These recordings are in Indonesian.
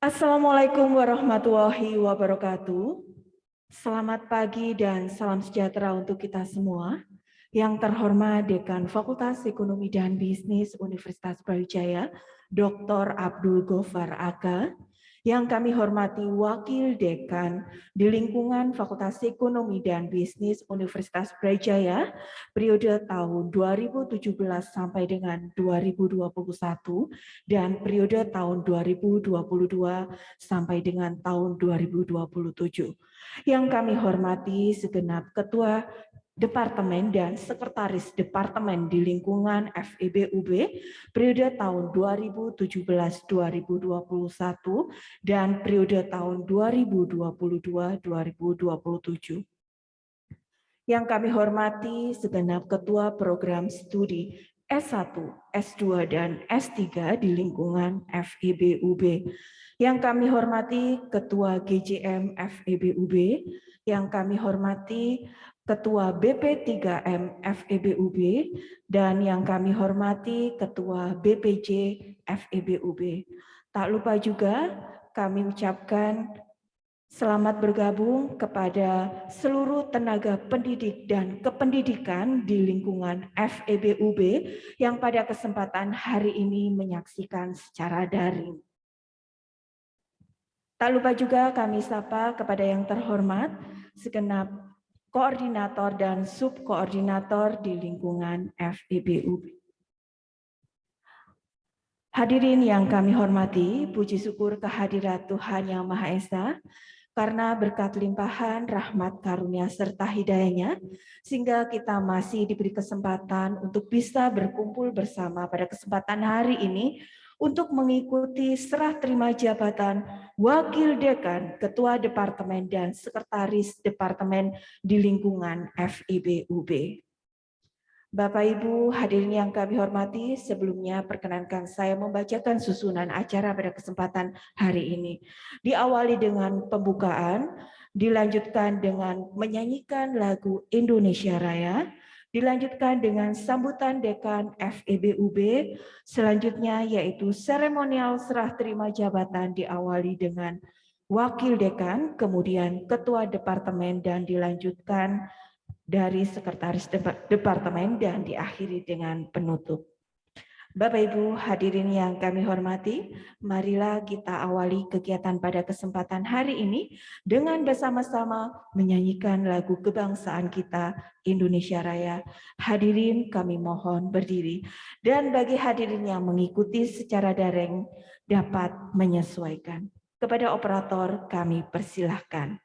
Assalamualaikum warahmatullahi wabarakatuh. Selamat pagi dan salam sejahtera untuk kita semua. Yang terhormat Dekan Fakultas Ekonomi dan Bisnis Universitas Brawijaya, Dr. Abdul Ghoffar AK. Yang kami hormati Wakil Dekan di lingkungan Fakultas Ekonomi dan Bisnis Universitas Brawijaya, periode tahun 2017 sampai dengan 2021 dan periode tahun 2022 sampai dengan tahun 2027. Yang kami hormati segenap Ketua Departemen dan Sekretaris Departemen di lingkungan FEB-UB periode tahun 2017-2021 dan periode tahun 2022-2027. Yang kami hormati segenap Ketua Program Studi S1, S2, dan S3 di lingkungan FEB-UB. Yang kami hormati Ketua GJM FEB-UB, yang kami hormati Ketua BP3M FEB-UB, dan yang kami hormati Ketua BPJ FEB-UB. Tak lupa juga kami ucapkan selamat bergabung kepada seluruh tenaga pendidik dan kependidikan di lingkungan FEB-UB yang pada kesempatan hari ini menyaksikan secara daring. Tak lupa juga kami sapa kepada yang terhormat segenap koordinator dan subkoordinator di lingkungan FEB-UB. Hadirin yang kami hormati, puji syukur kehadirat Tuhan Yang Maha Esa, karena berkat limpahan rahmat karunia serta hidayahnya, sehingga kita masih diberi kesempatan untuk bisa berkumpul bersama pada kesempatan hari ini untuk mengikuti serah terima jabatan Wakil Dekan, Ketua Departemen, dan Sekretaris Departemen di lingkungan FEB-UB. Bapak Ibu hadirin yang kami hormati, sebelumnya perkenankan saya membacakan susunan acara pada kesempatan hari ini. Diawali dengan pembukaan, dilanjutkan dengan menyanyikan lagu Indonesia Raya, dilanjutkan dengan sambutan Dekan FEB-UB, selanjutnya yaitu seremonial serah terima jabatan diawali dengan Wakil Dekan, kemudian Ketua Departemen, dan dilanjutkan dari Sekretaris Departemen dan diakhiri dengan penutup. Bapak Ibu hadirin yang kami hormati, marilah kita awali kegiatan pada kesempatan hari ini dengan bersama-sama menyanyikan lagu kebangsaan kita Indonesia Raya. Hadirin kami mohon berdiri, dan bagi hadirin yang mengikuti secara daring dapat menyesuaikan. Kepada operator kami persilahkan.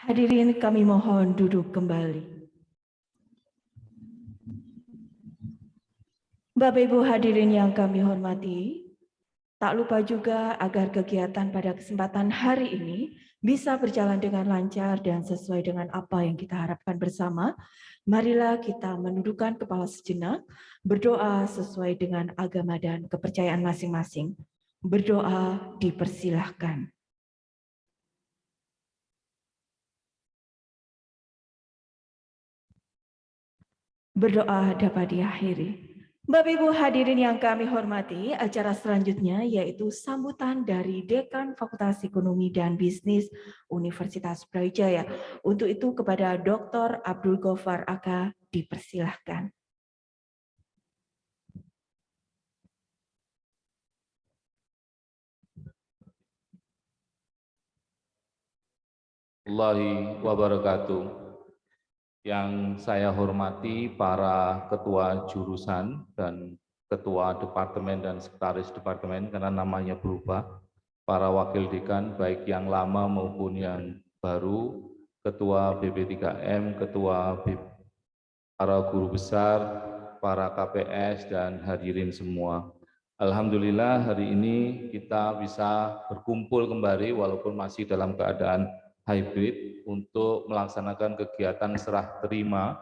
Hadirin kami mohon duduk kembali. Bapak Ibu hadirin yang kami hormati, tak lupa juga agar kegiatan pada kesempatan hari ini bisa berjalan dengan lancar dan sesuai dengan apa yang kita harapkan bersama. Marilah kita menundukkan kepala sejenak, berdoa sesuai dengan agama dan kepercayaan masing-masing. Berdoa dipersilahkan. Berdoa dapat diakhiri. Bapak Ibu hadirin yang kami hormati, acara selanjutnya yaitu sambutan dari Dekan Fakultas Ekonomi dan Bisnis Universitas Brawijaya. Untuk itu kepada Dr. Abdul Ghaffar AK dipersilahkan. Warahmatullahi wabarakatuh. Yang saya hormati para ketua jurusan dan ketua departemen dan sekretaris departemen karena namanya berubah, para wakil dekan baik yang lama maupun yang baru, ketua BP3M, para guru besar, para KPS dan hadirin semua. Alhamdulillah hari ini kita bisa berkumpul kembali walaupun masih dalam keadaan hybrid untuk melaksanakan kegiatan serah terima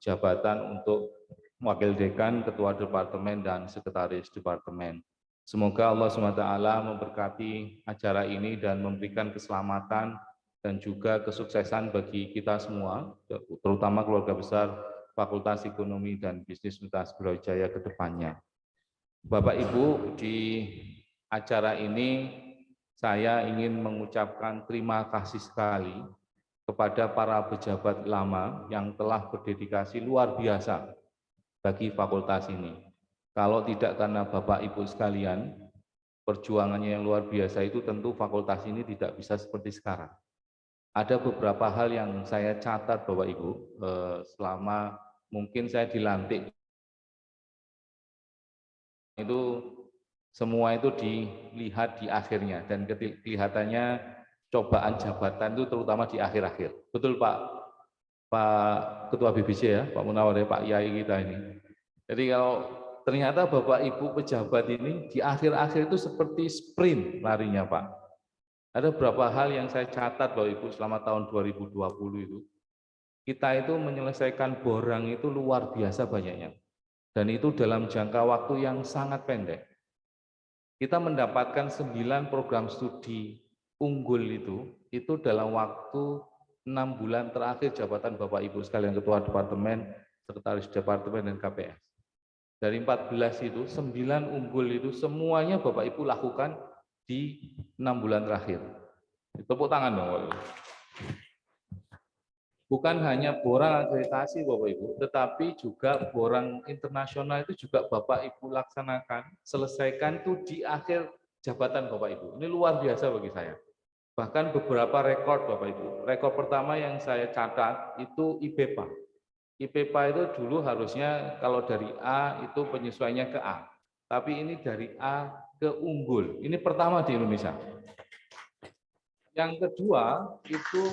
jabatan untuk wakil dekan, ketua departemen, dan sekretaris departemen. Semoga Allah SWT memberkati acara ini dan memberikan keselamatan dan juga kesuksesan bagi kita semua, terutama keluarga besar Fakultas Ekonomi dan Bisnis Universitas Brawijaya ke depannya. Bapak Ibu, di acara ini saya ingin mengucapkan terima kasih sekali kepada para pejabat lama yang telah berdedikasi luar biasa bagi fakultas ini. Kalau tidak karena Bapak Ibu sekalian, perjuangannya yang luar biasa itu tentu fakultas ini tidak bisa seperti sekarang. Ada beberapa hal yang saya catat Bapak Ibu selama mungkin saya dilantik itu semua itu dilihat di akhirnya dan kelihatannya cobaan jabatan itu terutama di akhir-akhir. Betul Pak Ketua BBC ya, Pak Munawar ya, Pak Yai kita ini. Jadi kalau ternyata Bapak Ibu pejabat ini di akhir-akhir itu seperti sprint larinya Pak. Ada beberapa hal yang saya catat Bapak Ibu selama tahun 2020 itu. Kita itu menyelesaikan borang itu luar biasa banyaknya. Dan itu dalam jangka waktu yang sangat pendek. Kita mendapatkan 9 program studi unggul itu dalam waktu 6 bulan terakhir jabatan Bapak Ibu sekalian Ketua Departemen, Sekretaris Departemen, dan KPS. Dari 14 itu, 9 unggul itu semuanya Bapak Ibu lakukan di 6 bulan terakhir. Tepuk tangan dong Bapak Ibu. Bukan hanya borang akreditasi Bapak Ibu, tetapi juga borang internasional itu juga Bapak Ibu laksanakan, selesaikan itu di akhir jabatan Bapak Ibu. Ini luar biasa bagi saya. Bahkan beberapa rekor Bapak Ibu. Rekor pertama yang saya catat itu IPPA. IPPA itu dulu harusnya kalau dari A itu penyesuaiannya ke A. Tapi ini dari A ke unggul. Ini pertama di Indonesia. Yang kedua itu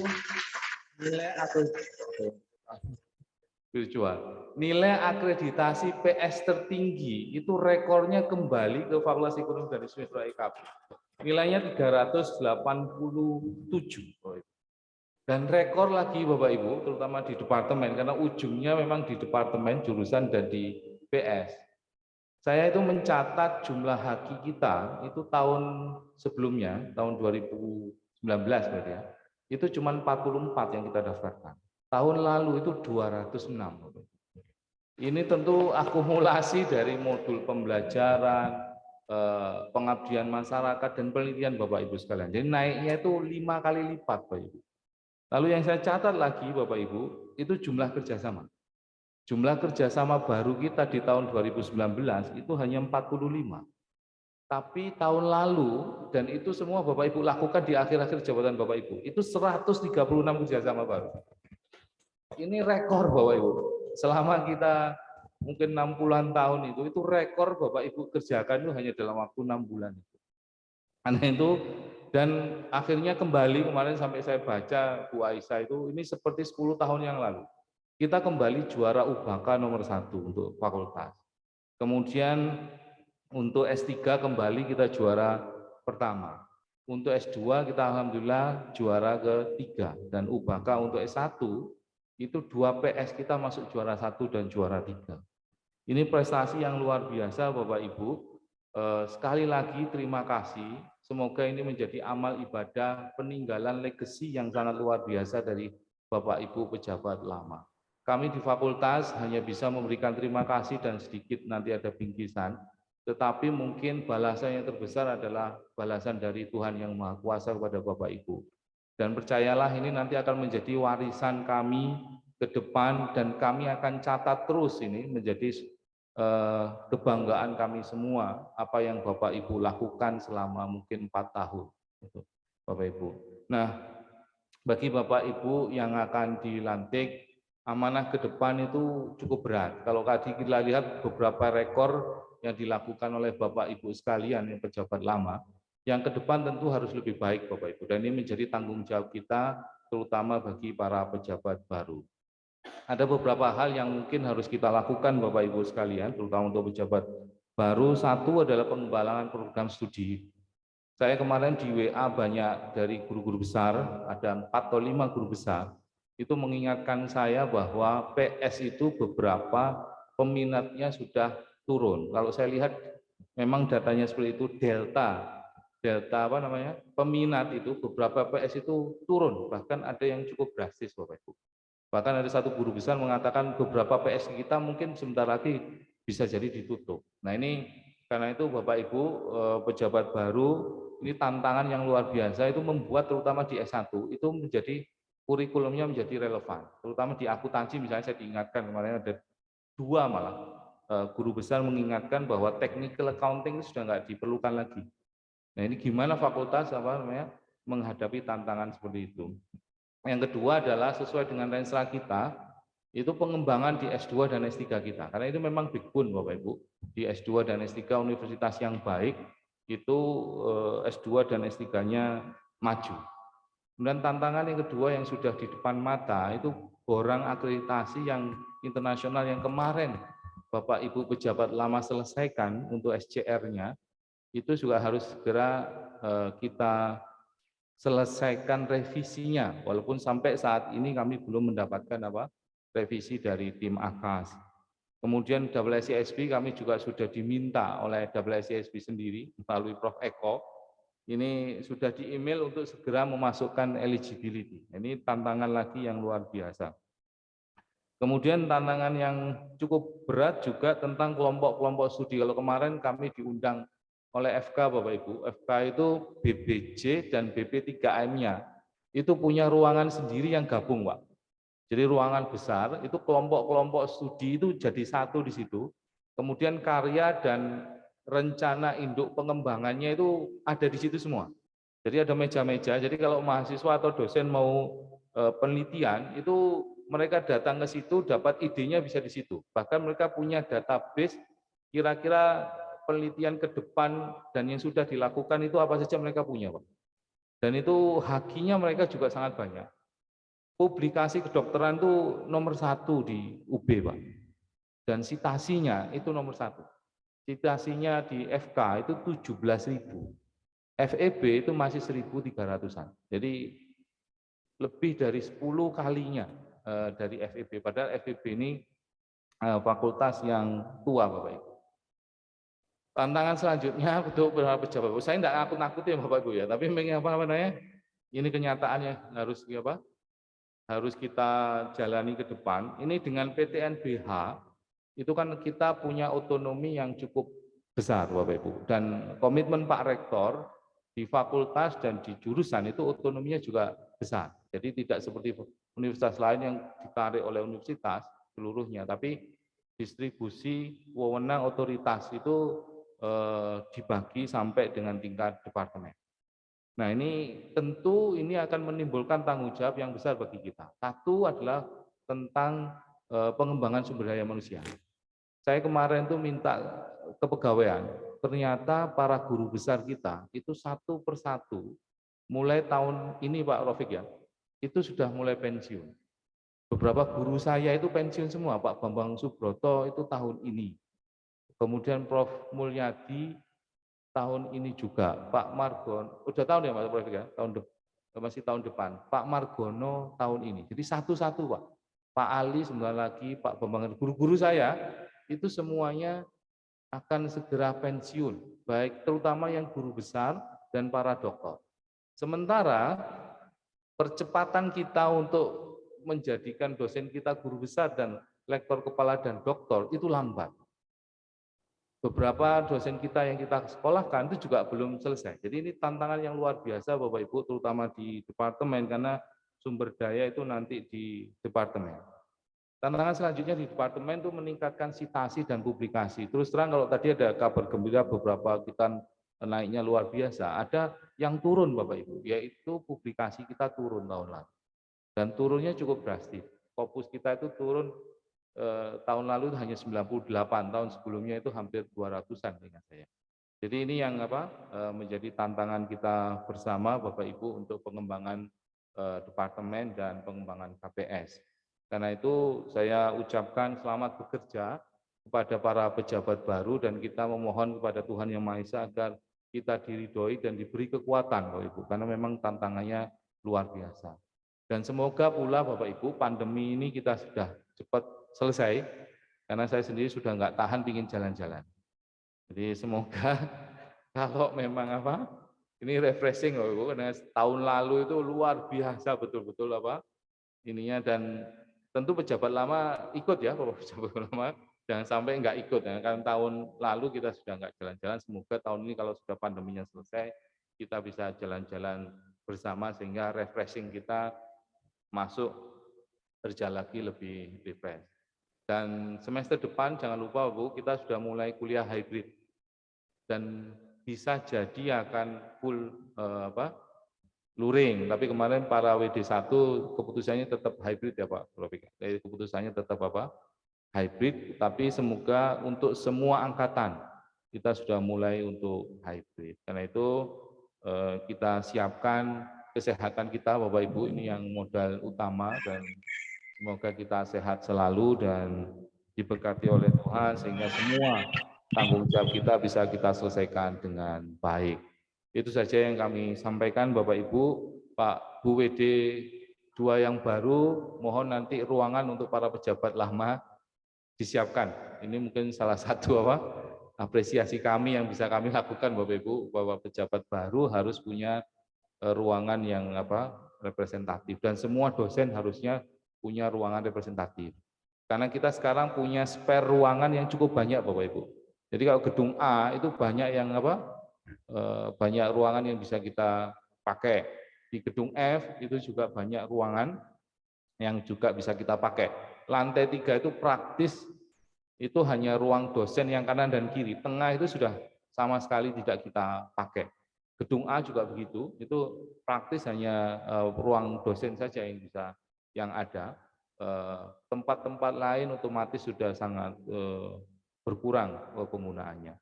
nilai akreditasi PS tertinggi itu rekornya kembali ke Fakultas Ekonomi dan Bisnis IKP. Nilainya 387. Dan rekor lagi Bapak Ibu, terutama di departemen karena ujungnya memang di departemen jurusan dan di PS. Saya itu mencatat jumlah haki kita itu tahun sebelumnya, tahun 2019 berarti ya. Itu cuma 44 yang kita daftarkan. Tahun lalu itu 206. Ini tentu akumulasi dari modul pembelajaran, pengabdian masyarakat, dan penelitian Bapak Ibu sekalian. Jadi naiknya itu 5 kali lipat Bapak Ibu. Lalu yang saya catat lagi Bapak Ibu, itu jumlah kerjasama. Jumlah kerjasama baru kita di tahun 2019 itu hanya 45. Tapi tahun lalu, dan itu semua Bapak Ibu lakukan di akhir-akhir jabatan Bapak Ibu, itu 136 kerjasama baru. Ini rekor Bapak Ibu. Selama kita mungkin 60-an tahun itu rekor Bapak Ibu kerjakan itu hanya dalam waktu 6 bulan. Karena itu Dan akhirnya kembali kemarin sampai saya baca Bu Aisyah itu, ini seperti 10 tahun yang lalu. Kita kembali juara UBAKA nomor 1 untuk fakultas. Kemudian untuk S3 kembali kita juara pertama. Untuk S2 kita alhamdulillah juara ketiga. Dan UBAKA untuk S1 itu 2 PS kita masuk juara 1 dan juara 3. Ini prestasi yang luar biasa Bapak Ibu. Sekali lagi terima kasih. Semoga ini menjadi amal ibadah peninggalan legacy yang sangat luar biasa dari Bapak Ibu pejabat lama. Kami di fakultas hanya bisa memberikan terima kasih dan sedikit nanti ada bingkisan, tetapi mungkin balasan yang terbesar adalah balasan dari Tuhan Yang Maha Kuasa kepada Bapak Ibu. Dan percayalah ini nanti akan menjadi warisan kami ke depan dan kami akan catat terus ini menjadi kebanggaan kami semua apa yang Bapak Ibu lakukan selama mungkin 4 tahun Bapak Ibu. Nah, bagi Bapak Ibu yang akan dilantik, amanah ke depan itu cukup berat. Kalau tadi kita lihat beberapa rekor yang dilakukan oleh Bapak Ibu sekalian yang pejabat lama, yang ke depan tentu harus lebih baik Bapak Ibu. Dan ini menjadi tanggung jawab kita terutama bagi para pejabat baru. Ada beberapa hal yang mungkin harus kita lakukan Bapak Ibu sekalian, terutama untuk pejabat baru. Satu adalah pengembangan program studi. Saya kemarin di WA banyak dari guru-guru besar, ada 4 atau 5 guru besar, itu mengingatkan saya bahwa PS itu beberapa peminatnya sudah turun. Kalau saya lihat memang datanya seperti itu, delta apa namanya, peminat itu beberapa PS itu turun, bahkan ada yang cukup drastis Bapak Ibu. Bahkan ada satu guru besar mengatakan beberapa PS kita mungkin sebentar lagi bisa jadi ditutup. Nah ini karena itu Bapak Ibu pejabat baru, ini tantangan yang luar biasa itu membuat terutama di S1 itu menjadi kurikulumnya menjadi relevan. Terutama di akuntansi misalnya saya diingatkan kemarin ada 2 malah guru besar mengingatkan bahwa technical accounting sudah nggak diperlukan lagi. Nah ini gimana fakultas menghadapi tantangan seperti itu. Yang kedua adalah sesuai dengan renstra kita, itu pengembangan di S2 dan S3 kita. Karena itu memang big boon Bapak Ibu. Di S2 dan S3 universitas yang baik, itu S2 dan S3-nya maju. Kemudian tantangan yang kedua yang sudah di depan mata, itu borang akreditasi yang internasional yang kemarin Bapak Ibu pejabat lama selesaikan untuk SCR-nya, itu juga harus segera kita selesaikan revisinya, walaupun sampai saat ini kami belum mendapatkan revisi dari tim AKAS. Kemudian WSISB kami juga sudah diminta oleh WSISB sendiri melalui Prof. Eko, ini sudah di-email untuk segera memasukkan eligibility. Ini tantangan lagi yang luar biasa. Kemudian tantangan yang cukup berat juga tentang kelompok-kelompok studi. Kalau kemarin kami diundang oleh FK Bapak Ibu, FK itu BBJ dan BP3M-nya itu punya ruangan sendiri yang gabung Pak. Jadi ruangan besar, itu kelompok-kelompok studi itu jadi satu di situ. Kemudian karya dan rencana induk pengembangannya itu ada di situ semua. Jadi ada meja-meja, jadi kalau mahasiswa atau dosen mau penelitian, itu mereka datang ke situ, dapat idenya bisa di situ. Bahkan mereka punya database kira-kira penelitian ke depan dan yang sudah dilakukan itu apa saja mereka punya Pak. Dan itu hakinya mereka juga sangat banyak. Publikasi kedokteran itu nomor 1 di UB Pak. Dan citasinya itu nomor 1. Citasinya di FK itu 17.000. FEB itu masih 1.300-an. Jadi lebih dari 10 kalinya dari FEB. Padahal FEB ini fakultas yang tua Bapak Ibu. Tantangan selanjutnya untuk pejabat. Saya tidak nakut-nakutin Bapak Ibu ya, tapi ini kenyataannya harus kita jalani ke depan. Ini dengan PTNBH itu kan kita punya otonomi yang cukup besar Bapak Ibu, dan komitmen Pak Rektor di fakultas dan di jurusan itu otonominya juga besar. Jadi tidak seperti universitas lain yang ditarik oleh universitas seluruhnya, tapi distribusi wewenang otoritas itu dibagi sampai dengan tingkat departemen. Nah ini tentu ini akan menimbulkan tanggung jawab yang besar bagi kita. Satu adalah tentang pengembangan sumber daya manusia. Saya kemarin tuh minta kepegawaian, ternyata para guru besar kita itu satu persatu mulai tahun ini Pak Rafiq ya, itu sudah mulai pensiun. Beberapa guru saya itu pensiun semua, Pak Bambang Subroto itu tahun ini. Kemudian Prof Mulyadi tahun ini juga, Pak Margon, udah tahun ya Pak Rafiq ya, masih tahun depan. Pak Margono tahun ini. Jadi satu-satu Pak. Pak Ali sebentar lagi, Pak Bambang, guru-guru saya itu semuanya akan segera pensiun, baik terutama yang guru besar dan para dokter. Sementara percepatan kita untuk menjadikan dosen kita guru besar dan lektor kepala dan doktor itu lambat. Beberapa dosen kita yang kita sekolahkan itu juga belum selesai. Jadi ini tantangan yang luar biasa Bapak Ibu, terutama di departemen, karena sumber daya itu nanti di departemen. Tantangan selanjutnya di departemen itu meningkatkan citasi dan publikasi. Terus terang kalau tadi ada kabar gembira beberapa kita naiknya luar biasa, ada yang turun Bapak Ibu, yaitu publikasi kita turun tahun lalu. Dan turunnya cukup drastis. Fokus kita itu turun tahun lalu itu hanya 98, tahun sebelumnya itu hampir 200-an dengan saya. Jadi ini yang menjadi tantangan kita bersama Bapak Ibu untuk pengembangan departemen dan pengembangan KPS. Karena itu saya ucapkan selamat bekerja kepada para pejabat baru dan kita memohon kepada Tuhan Yang Maha Esa agar kita diridhoi dan diberi kekuatan Bapak Ibu, karena memang tantangannya luar biasa. Dan semoga pula Bapak Ibu pandemi ini kita sudah cepat selesai, karena saya sendiri sudah nggak tahan pingin jalan-jalan. Jadi semoga kalau memang ini refreshing Bapak Ibu, karena tahun lalu itu luar biasa betul-betul ininya, dan tentu pejabat lama ikut ya, pejabat lama jangan sampai nggak ikut ya, kan tahun lalu kita sudah nggak jalan-jalan. Semoga tahun ini kalau sudah pandeminya selesai kita bisa jalan-jalan bersama sehingga refreshing kita masuk kerja lagi lebih fresh. Dan semester depan jangan lupa Bu, kita sudah mulai kuliah hybrid dan bisa jadi akan full luring, tapi kemarin para WD1 keputusannya tetap hybrid ya Pak Profik. Keputusannya tetap hybrid, tapi semoga untuk semua angkatan kita sudah mulai untuk hybrid. Karena itu kita siapkan kesehatan kita Bapak Ibu, ini yang modal utama, dan semoga kita sehat selalu dan diberkati oleh Tuhan sehingga semua tanggung jawab kita bisa kita selesaikan dengan baik. Itu saja yang kami sampaikan Bapak Ibu. Pak Bu WD 2 yang baru, mohon nanti ruangan untuk para pejabat lama disiapkan. Ini mungkin salah satu apresiasi kami yang bisa kami lakukan Bapak Ibu, bahwa pejabat baru harus punya ruangan yang representatif, dan semua dosen harusnya punya ruangan representatif. Karena kita sekarang punya spare ruangan yang cukup banyak Bapak Ibu. Jadi kalau gedung A itu banyak yang banyak ruangan yang bisa kita pakai. Di gedung F itu juga banyak ruangan yang juga bisa kita pakai. Lantai 3 itu praktis, itu hanya ruang dosen yang kanan dan kiri. Tengah itu sudah sama sekali tidak kita pakai. Gedung A juga begitu, itu praktis hanya ruang dosen saja yang ada. Tempat-tempat lain otomatis sudah sangat berkurang penggunaannya.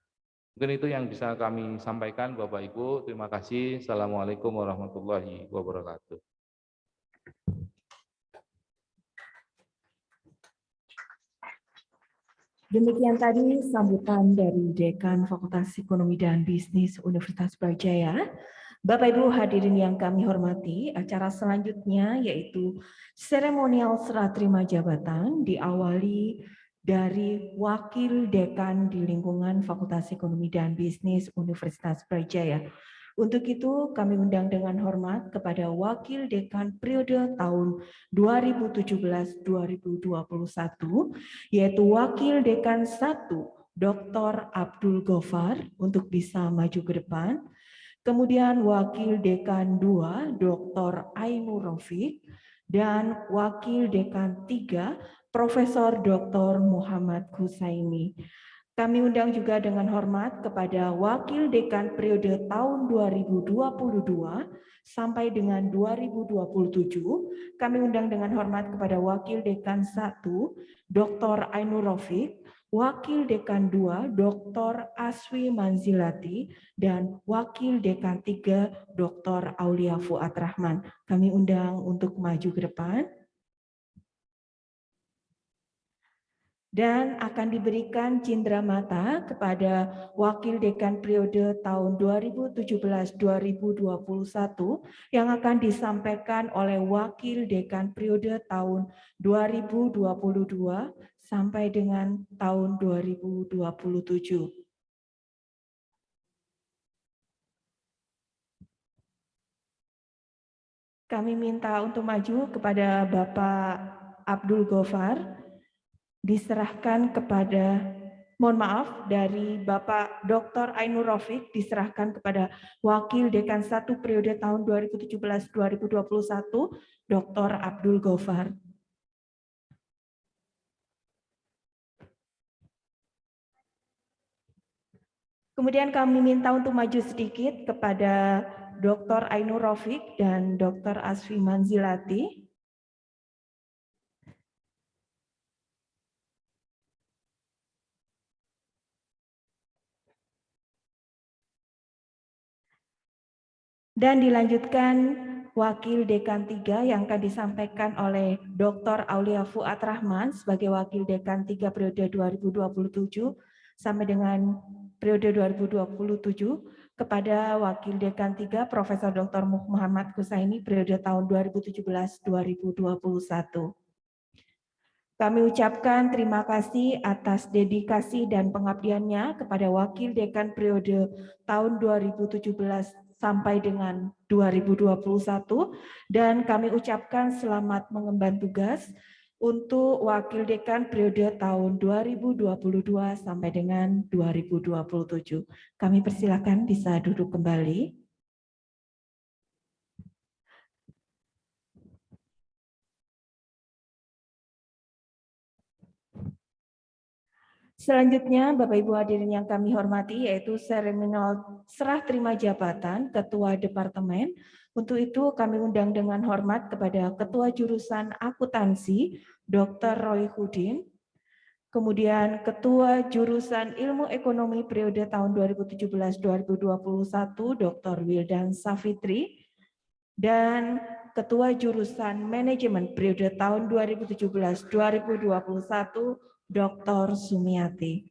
Mungkin itu yang bisa kami sampaikan Bapak Ibu. Terima kasih. Assalamualaikum warahmatullahi wabarakatuh. Demikian tadi sambutan dari Dekan Fakultas Ekonomi dan Bisnis Universitas Brawijaya. Bapak Ibu hadirin yang kami hormati, acara selanjutnya yaitu seremonial serah terima jabatan diawali dari Wakil Dekan di lingkungan Fakultas Ekonomi dan Bisnis Universitas Brawijaya. Untuk itu kami undang dengan hormat kepada Wakil Dekan periode tahun 2017-2021, yaitu Wakil Dekan 1, Dr. Abdul Gofar, untuk bisa maju ke depan. Kemudian Wakil Dekan 2, Dr. Ainur Rafiq, dan Wakil Dekan 3, Profesor Dr. Muhammad Husaini. Kami undang juga dengan hormat kepada Wakil Dekan periode tahun 2022 sampai dengan 2027. Kami undang dengan hormat kepada Wakil Dekan 1, Dr. Ainur Rafiq, Wakil Dekan 2, Dr. Aswi Manzilati, dan Wakil Dekan 3, Dr. Aulia Fuad Rahman. Kami undang untuk maju ke depan. Dan akan diberikan cindera mata kepada Wakil Dekan periode tahun 2017-2021 yang akan disampaikan oleh Wakil Dekan periode tahun 2022 sampai dengan tahun 2027. Kami minta untuk maju kepada Bapak Abdul Gofar, diserahkan kepada, mohon maaf, dari Bapak Dr. Ainur Rafiq diserahkan kepada Wakil Dekan 1 periode tahun 2017-2021, Dr. Abdul Gofar. Kemudian kami minta untuk maju sedikit kepada Dr. Ainur Rafiq dan Dr. Asfi Manzilati. Dan dilanjutkan Wakil Dekan 3 yang akan disampaikan oleh Dr. Aulia Fuad Rahman sebagai Wakil Dekan 3 periode 2027 sampai dengan periode 2027 kepada Wakil Dekan 3 Profesor Dr. Muhammad Husaini periode tahun 2017-2021. Kami ucapkan terima kasih atas dedikasi dan pengabdiannya kepada Wakil Dekan periode tahun 2017 sampai dengan 2021 dan kami ucapkan selamat mengemban tugas untuk Wakil Dekan periode tahun 2022 sampai dengan 2027. Kami persilakan bisa duduk kembali. Selanjutnya, Bapak Ibu hadirin yang kami hormati, yaitu seremonial serah terima jabatan Ketua Departemen. Untuk itu kami undang dengan hormat kepada Ketua Jurusan Akuntansi, Dr. Roy Hudin, kemudian Ketua Jurusan Ilmu Ekonomi periode tahun 2017-2021, Dr. Wildan Safitri, dan Ketua Jurusan Manajemen periode tahun 2017-2021, Dr. Sumiati.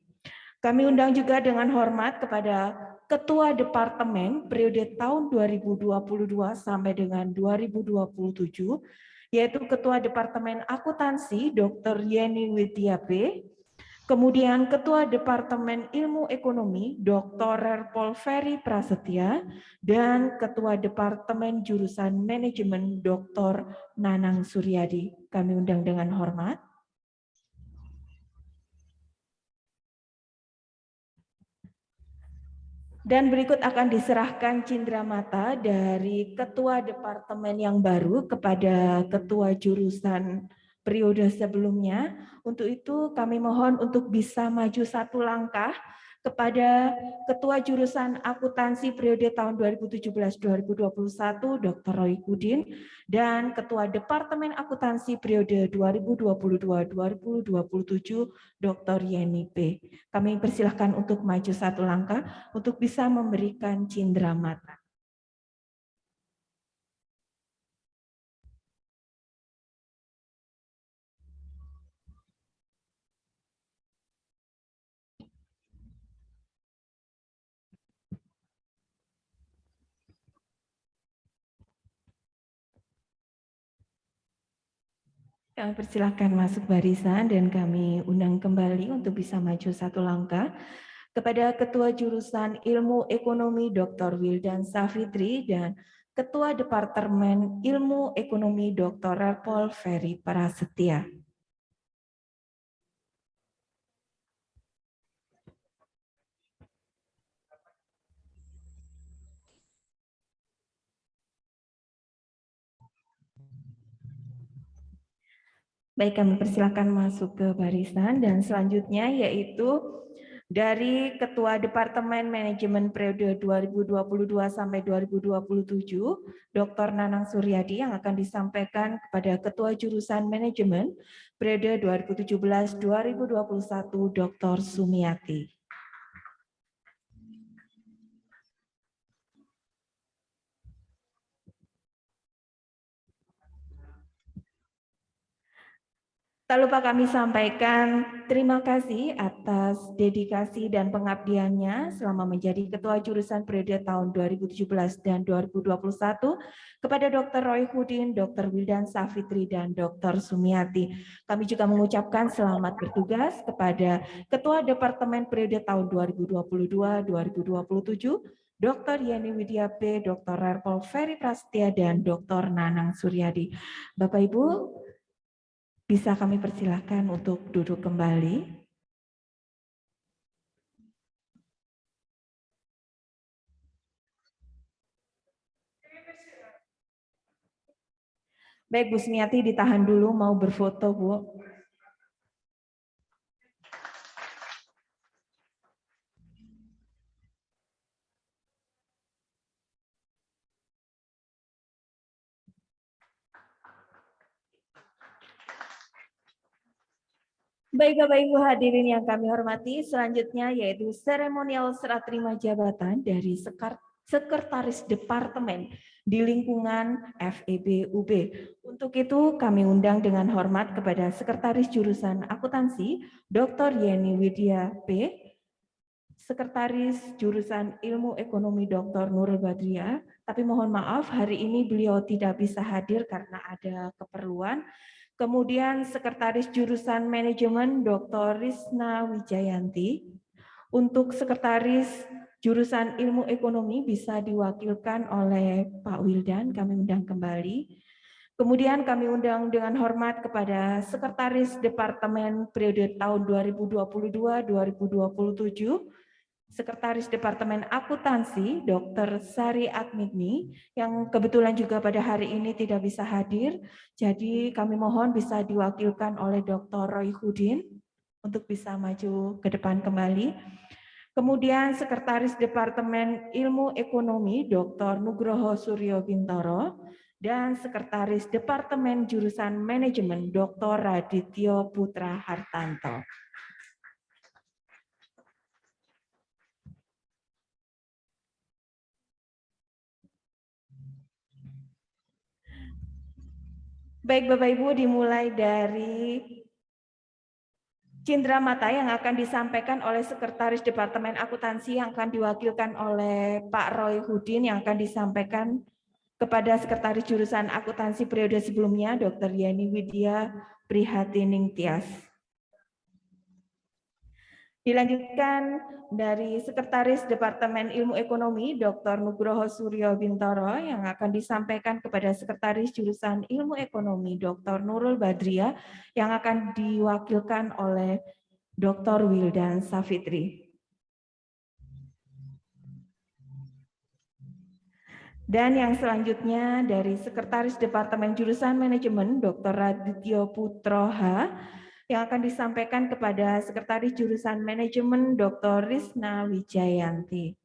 Kami undang juga dengan hormat kepada Ketua Departemen periode tahun 2022 sampai dengan 2027, yaitu Ketua Departemen Akuntansi, Dr. Yeni Widyape, kemudian Ketua Departemen Ilmu Ekonomi, Dr. Paul Ferry Prasetya, dan Ketua Departemen Jurusan Manajemen, Dr. Nanang Suryadi. Kami undang dengan hormat. Dan berikut akan diserahkan cindera mata dari Ketua Departemen yang baru kepada Ketua Jurusan periode sebelumnya. Untuk itu kami mohon untuk bisa maju satu langkah kepada Ketua Jurusan Akuntansi periode tahun 2017-2021, Dr. Roy Kudin, dan Ketua Departemen Akuntansi periode 2022-2027, Dr. Yeni P. Kami persilahkan untuk maju satu langkah untuk bisa memberikan cindera mata. Kami persilahkan masuk barisan dan kami undang kembali untuk bisa maju satu langkah kepada Ketua Jurusan Ilmu Ekonomi Dr. Wildan Safitri dan Ketua Departemen Ilmu Ekonomi Dr. Paul Ferry Prasetya. Baik, kami persilakan masuk ke barisan dan selanjutnya yaitu Dari Ketua Departemen Manajemen periode 2022 sampai 2027, Dr. Nanang Suryadi yang akan disampaikan kepada Ketua Jurusan Manajemen periode 2017-2021, Dr. Sumiati. Tak lupa kami sampaikan terima kasih atas dedikasi dan pengabdiannya selama menjadi Ketua Jurusan periode tahun 2017 dan 2021 kepada Dr. Roy Hudin, Dr. Wildan Safitri, dan Dr. Sumiati. Kami juga mengucapkan selamat bertugas kepada Ketua Departemen periode tahun 2022-2027, Dr. Yeni Widya P, Dr. Rerpol Ferry Prasetya, dan Dr. Nanang Suryadi. Bapak Ibu, bisa kami persilahkan untuk duduk kembali. Baik, Bu Sumiati ditahan dulu, mau berfoto, Bu. Baik Bapak Ibu hadirin yang kami hormati, selanjutnya yaitu seremonial serah terima jabatan dari Sekretaris Departemen di lingkungan FEB UB. Untuk itu kami undang dengan hormat kepada Sekretaris Jurusan Akuntansi, Dr. Yeni Widya P, Sekretaris Jurusan Ilmu Ekonomi Dr. Nurul Badria, tapi mohon maaf hari ini beliau tidak bisa hadir karena ada keperluan. Kemudian Sekretaris Jurusan Manajemen Dr. Risna Wijayanti. Untuk Sekretaris Jurusan Ilmu Ekonomi bisa diwakilkan oleh Pak Wildan, kami undang kembali. Kemudian kami undang dengan hormat kepada Sekretaris Departemen periode tahun 2022-2027, Sekretaris Departemen Akuntansi, Dr. Sari Admini, yang kebetulan juga pada hari ini tidak bisa hadir. Jadi kami mohon bisa diwakilkan oleh Dr. Roy Hudin untuk bisa maju ke depan kembali. Kemudian Sekretaris Departemen Ilmu Ekonomi, Dr. Nugroho Suryo Bintoro, dan Sekretaris Departemen Jurusan Manajemen, Dr. Radityo Putra Hartanto. Baik Bapak Ibu, dimulai dari cindera mata yang akan disampaikan oleh Sekretaris Departemen Akuntansi yang akan diwakilkan oleh Pak Roy Hudin yang akan disampaikan kepada Sekretaris Jurusan Akuntansi periode sebelumnya, Dr. Yeni Widya Prihatining Tias. Dilanjutkan dari Sekretaris Departemen Ilmu Ekonomi, Dr. Nugroho Suryo Bintoro, yang akan disampaikan kepada Sekretaris Jurusan Ilmu Ekonomi, Dr. Nurul Badria, yang akan diwakilkan oleh Dr. Wildan Safitri. Dan yang selanjutnya dari Sekretaris Departemen Jurusan Manajemen, Dr. Radityo Putroha, yang akan disampaikan kepada Sekretaris Jurusan Manajemen Dr. Risna Wijayanti.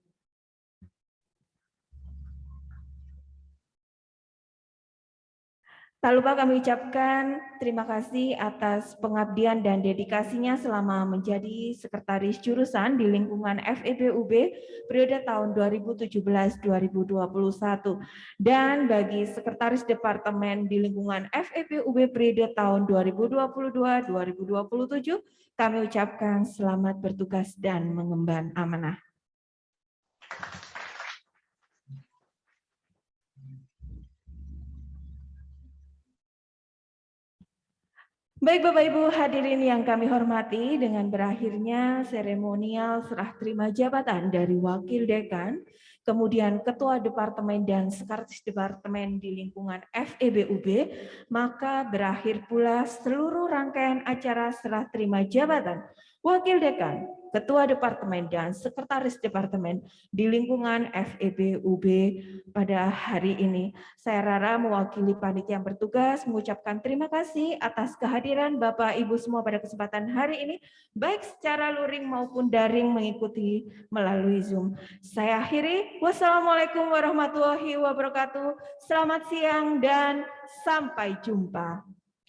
Tak lupa kami ucapkan terima kasih atas pengabdian dan dedikasinya selama menjadi Sekretaris Jurusan di lingkungan FEB UB periode tahun 2017-2021. Dan bagi Sekretaris Departemen di lingkungan FEB UB periode tahun 2022-2027, kami ucapkan selamat bertugas dan mengemban amanah. Baik Bapak Ibu hadirin yang kami hormati, dengan berakhirnya seremonial serah terima jabatan dari Wakil Dekan, kemudian Ketua Departemen dan Sekretaris Departemen di lingkungan FEB UB, maka berakhir pula seluruh rangkaian acara serah terima jabatan Wakil Dekan, Ketua Departemen, dan Sekretaris Departemen di lingkungan FEB UB pada hari ini. Saya Rara mewakili panitia yang bertugas mengucapkan terima kasih atas kehadiran Bapak Ibu semua pada kesempatan hari ini, baik secara luring maupun daring mengikuti melalui Zoom. Saya akhiri, wassalamualaikum warahmatullahi wabarakatuh. Selamat siang dan sampai jumpa.